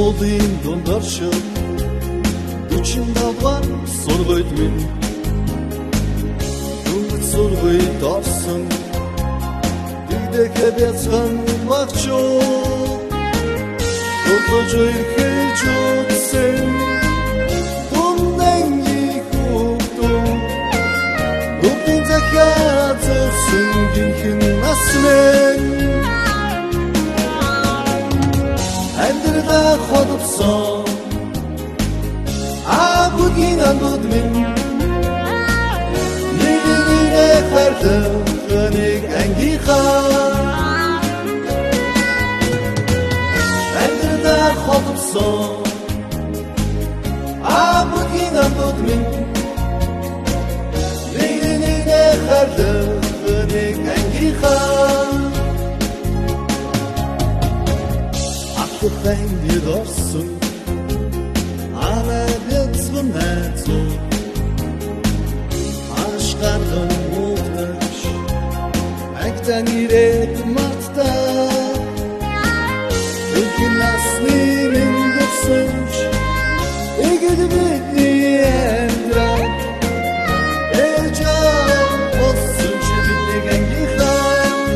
Doluyum dondarşı Üçündə var sorğuyt min Ümit sorğuyt tarsın Didek ebetsğan vakço Korkucu ülkecuk sen Bundan yıkıktım Bugün zekatırsın Günkin nasmen Endirde kodupsan Bugün anladım Neyine ferdim Gönük engi khan Endirde kodupsan Bugün anladım Neyine ferdim Gönük engi khan Aklı fengi dorsun Netto Aşkardım muhtaç Ekten irek matta Ülkün naslimin görsünç Egedi bitli endrak Ecan olsun çürükli gengi khan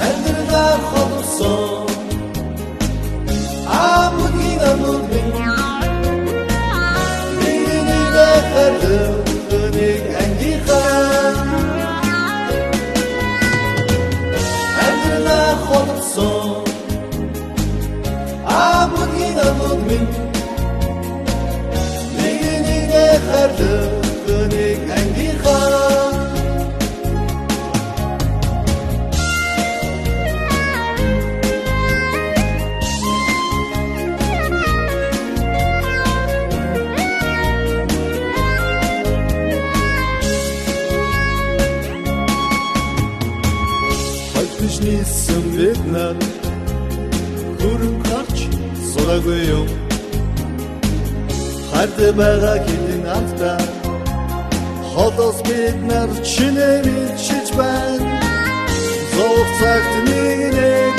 Endirde kalırsan Gönük engi khan Endirde kalırsan Bugün anladım Neyine ferdim Gönük engi khan Нисам видно, хурм харч сорагуйум. Хард бага кидин алта, хотос биднар чинэвит чичбан. Зог цагт нэгнэ